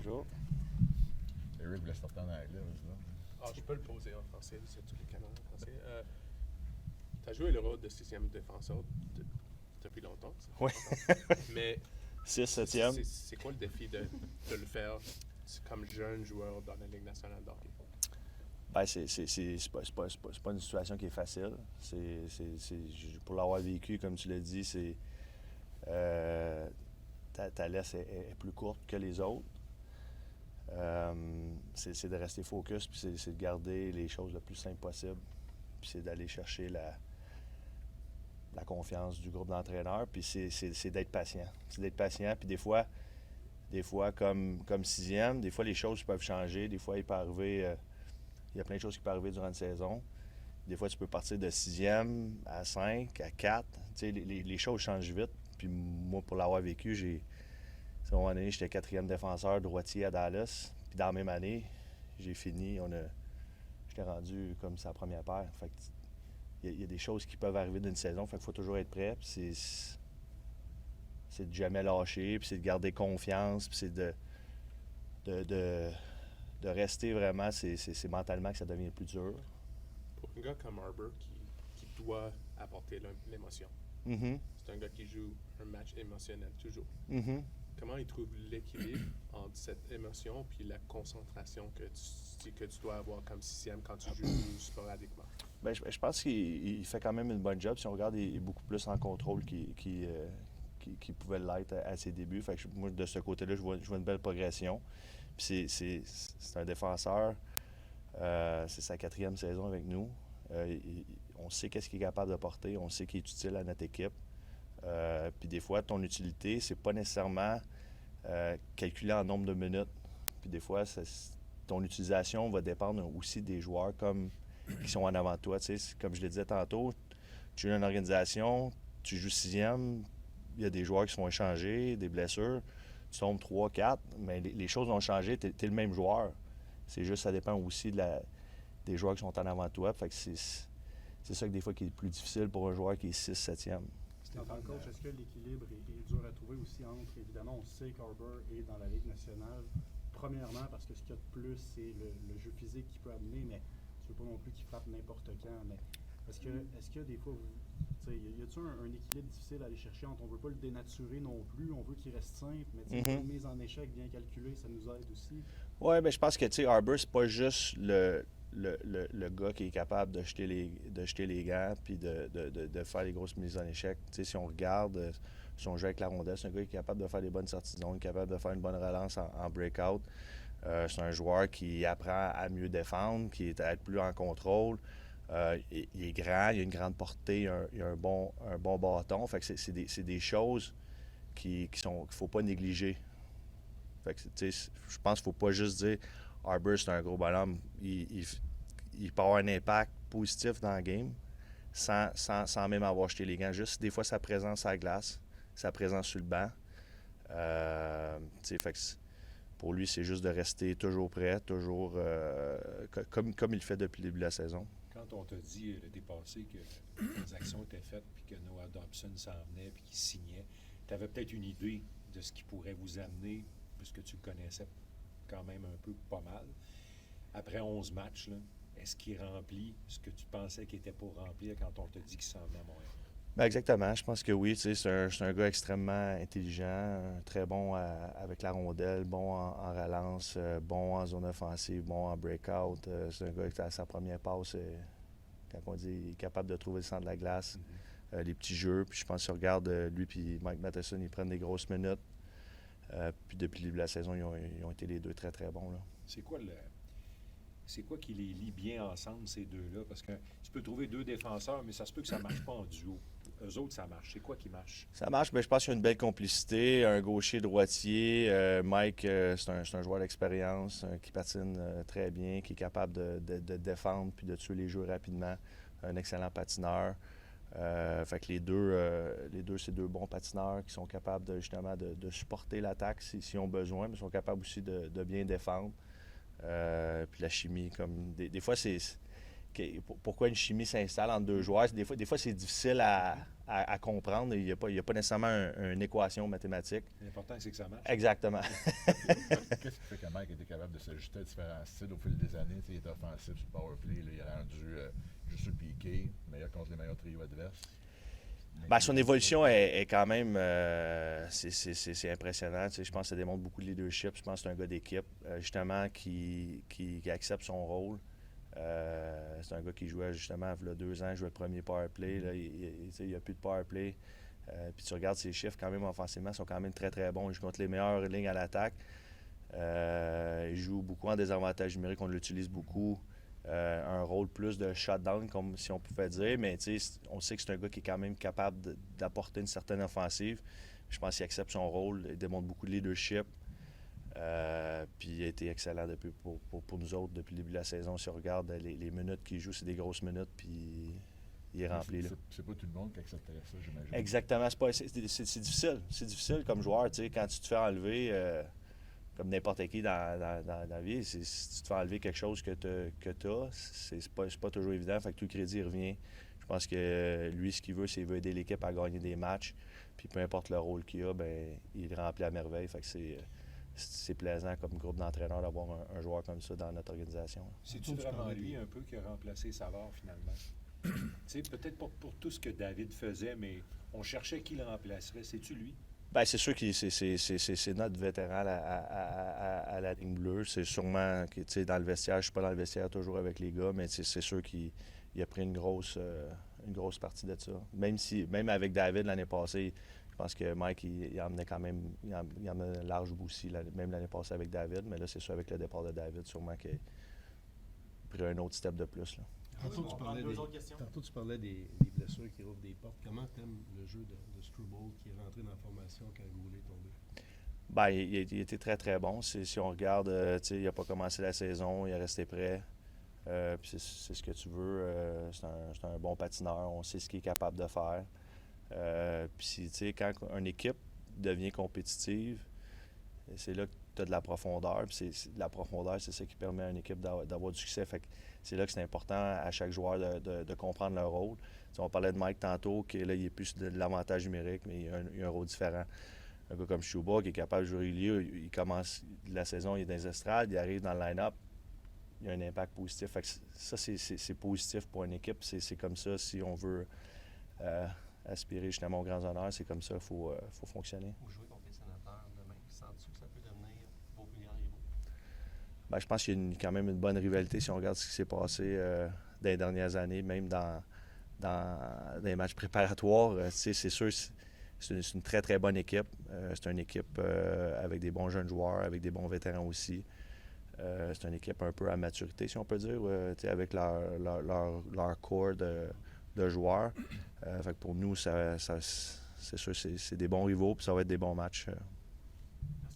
Bonjour. Eric voulait sortir en anglais, vas-y là. Ah, je peux le poser en français, c'est tous les canons en français. Tu as joué le rôle de sixième défenseur depuis longtemps. Oui. Mais 6-7e. c'est quoi le défi de le faire comme jeune joueur dans la Ligue nationale de hockey? Ben, c'est pas une situation qui est facile. Pour l'avoir vécu, comme tu l'as dit, ta laisse est plus courte que les autres. C'est de rester focus, puis c'est de garder les choses le plus simple possible. Puis c'est d'aller chercher la confiance du groupe d'entraîneurs, puis c'est d'être patient. C'est d'être patient, puis des fois comme sixième, des fois les choses peuvent changer, des fois il peut arriver, il y a plein de choses qui peuvent arriver durant une saison. Des fois tu peux partir de sixième à 5, à 4. Tu sais, les choses changent vite, puis moi pour l'avoir vécu, à un moment donné, j'étais quatrième défenseur droitier à Dallas, puis dans la même année, j'ai fini, j'étais rendu comme sa première paire. Fait que, il y a des choses qui peuvent arriver d'une saison, fait qu'il faut toujours être prêt. Puis c'est de jamais lâcher, puis c'est de garder confiance, puis c'est de rester vraiment. C'est mentalement que ça devient plus dur. Pour un gars comme Arber qui doit apporter l'émotion, Mm-hmm. c'est un gars qui joue un match émotionnel toujours. Mm-hmm. Comment il trouve l'équilibre entre cette émotion puis la concentration que tu dois avoir comme sixième quand tu joues sporadiquement? Bien, je pense qu'il fait quand même une bonne job. Si on regarde, il est beaucoup plus en contrôle qu'il pouvait l'être à ses débuts. Fait que moi, de ce côté-là, je vois une belle progression. Puis c'est un défenseur. C'est sa 4e saison avec nous. On sait qu'est-ce qu'il est capable de porter. On sait qu'il est utile à notre équipe. Puis des fois, ton utilité, c'est pas nécessairement calculé en nombre de minutes. Puis des fois, ton utilisation va dépendre aussi des joueurs qui sont en avant de toi. Tu sais, comme je le disais tantôt, tu joues une organisation, tu joues 6e, il y a des joueurs qui se font échanger, des blessures, tu tombes 3, 4, mais les choses ont changé, tu es le même joueur. C'est juste, ça dépend aussi des joueurs qui sont en avant de toi. Fait que c'est ça que des fois qui est plus difficile pour un joueur qui est 6, 7e. En tant que coach, est-ce que l'équilibre est dur à trouver aussi entre, évidemment, on sait qu'Arber est dans la Ligue nationale, premièrement parce que ce qu'il y a de plus, c'est le jeu physique qu'il peut amener, mais tu veux pas non plus qu'il frappe n'importe quand. Mais est-ce que des fois, y a-t-il un équilibre difficile à aller chercher entre on veut pas le dénaturer non plus, on veut qu'il reste simple, mais une mise en échec bien calculée, ça nous aide aussi? Oui, bien je pense que Arber, c'est pas juste le gars qui est capable de jeter les gants puis de faire les grosses mises en échec. T'sais, si on regarde son jeu avec la rondelle, c'est un gars qui est capable de faire des bonnes sorties de zone, capable de faire une bonne relance en breakout. C'est un joueur qui apprend à mieux défendre, qui est à être plus en contrôle. Il est grand, il a une grande portée, il a un bon bâton. Fait que c'est des choses qu'il ne faut pas négliger. Fait que, je pense qu'il ne faut pas juste dire Arber, c'est un gros bonhomme. Il peut avoir un impact positif dans le game sans même avoir jeté les gants. Juste des fois sa présence à la glace, sa présence sur le banc. Fait que pour lui, c'est juste de rester toujours prêt, toujours comme il fait depuis le début de la saison. Quand on t'a dit l'été passé que les actions étaient faites puis que Noah Dobson s'en venait puis qu'il signait, tu avais peut-être une idée de ce qui pourrait vous amener, puisque tu le connaissais quand même un peu pas mal. Après 11 matchs, là, est-ce qu'il remplit ce que tu pensais qu'il était pour remplir quand on t'a dit qu'il s'en venait à Montréal? Bien, exactement. Je pense que oui. C'est un gars extrêmement intelligent, très bon avec la rondelle, bon en relance, bon en zone offensive, bon en breakout. C'est un gars qui, à sa première passe, quand on dit il est capable de trouver le centre de la glace, les petits jeux. Puis je pense que si on regarde lui et Mike Matheson, ils prennent des grosses minutes. Puis depuis le début de la saison, ils ont été les deux très, très bons. Là. C'est quoi qui les lie bien ensemble, ces deux-là? Parce que tu peux trouver deux défenseurs, mais ça se peut que ça ne marche pas en duo. Eux autres, ça marche. C'est quoi qui marche? Ça marche, mais je pense qu'il y a une belle complicité. Un gaucher-droitier. Mike, c'est un joueur d'expérience qui patine très bien, qui est capable de défendre puis de tuer les jeux rapidement. Un excellent patineur. Fait que les deux, c'est deux bons patineurs qui sont capables justement de supporter l'attaque s'ils ont besoin, mais sont capables aussi de bien défendre. Puis la chimie, comme des fois, c'est pourquoi une chimie s'installe entre deux joueurs. Des fois c'est difficile à comprendre. Il n'y a pas nécessairement une équation mathématique. L'important, c'est que ça marche. Exactement. Qu'est-ce qui fait s'ajustait à différents styles au fil des années. Il était offensif sur le power play. Là, il a rendu juste sur le piqué, meilleur contre les meilleurs trios adverses. Ben, son évolution est quand même c'est impressionnant. Je pense que ça démontre beaucoup de leadership. Je pense que c'est un gars d'équipe, justement, qui accepte son rôle. C'est un gars qui jouait justement il y a 2 ans, il jouait le premier power play. Là, il n'y a plus de power play. Puis tu regardes ses chiffres quand même offensivement, ils sont quand même très très bons. Il joue contre les meilleures lignes à l'attaque. Il joue beaucoup en désavantage numérique, on l'utilise beaucoup. Un rôle plus de shutdown, comme si on pouvait dire, mais on sait que c'est un gars qui est quand même capable d'apporter une certaine offensive. Je pense qu'il accepte son rôle, il démontre beaucoup de leadership. Puis il a été excellent pour nous autres depuis le début de la saison. Si on regarde les minutes qu'il joue, c'est des grosses minutes, puis il est rempli. C'est pas tout le monde qui accepterait ça, j'imagine. Exactement, c'est difficile. C'est difficile comme joueur, quand tu te fais enlever. Comme n'importe qui dans la vie, si tu te fais enlever quelque chose que tu as, c'est pas toujours évident. Fait que tout le crédit revient. Je pense que lui, ce qu'il veut, c'est qu'il veut aider l'équipe à gagner des matchs. Puis peu importe le rôle qu'il a, ben il le remplit à merveille. Fait que c'est plaisant comme groupe d'entraîneurs d'avoir un joueur comme ça dans notre organisation. C'est-tu vraiment lui un peu qui a remplacé Savard finalement? Peut-être pas pour tout ce que David faisait, mais on cherchait qui le remplacerait. C'est-tu lui? Bien, c'est sûr que c'est notre vétéran à la ligne bleue. C'est sûrement que dans le vestiaire, je ne suis pas dans le vestiaire toujours avec les gars, mais c'est sûr qu'il a pris une grosse partie de ça. Même avec David l'année passée, je pense que Mike, il emmenait quand même il emmenait un large bout aussi, même l'année passée avec David, mais là, c'est sûr avec le départ de David, sûrement qu'il a pris un autre step de plus. Là. Tantôt, tu parlais des blessures qui ouvrent des portes. Comment t'aimes le jeu de Struble qui est rentré dans la formation quand Goulet est tombé? Bien, il était très, très bon. Si on regarde, il n'a pas commencé la saison, il est resté prêt. Puis c'est ce que tu veux. C'est un bon patineur, on sait ce qu'il est capable de faire. Puis, quand une équipe devient compétitive, c'est là que tu as de la profondeur. Puis la profondeur, c'est ça qui permet à une équipe d'avoir du succès. Fait que c'est là que c'est important à chaque joueur de comprendre leur rôle. On parlait de Mike tantôt, que là, il est plus de l'avantage numérique, mais il a un rôle différent. Un gars comme Shuba, qui est capable de jouer milieu, il commence la saison, il est dans les estrades, il arrive dans le line-up, il a un impact positif. Fait que ça, c'est positif pour une équipe. C'est comme ça, si on veut aspirer justement aux grands honneurs, c'est comme ça qu'il faut fonctionner. Vous jouez contre les Sénateurs demain. Sens-tu que ça peut devenir vos plus grands rivaux? Bien, je pense qu'il y a quand même une bonne rivalité si on regarde ce qui s'est passé dans les dernières années, même dans les matchs préparatoires. C'est sûr, c'est une très, très bonne équipe. C'est une équipe avec des bons jeunes joueurs, avec des bons vétérans aussi. C'est une équipe un peu à maturité, si on peut dire, avec leur corps de joueurs. Fait que pour nous, c'est sûr, c'est des bons rivaux, puis ça va être des bons matchs.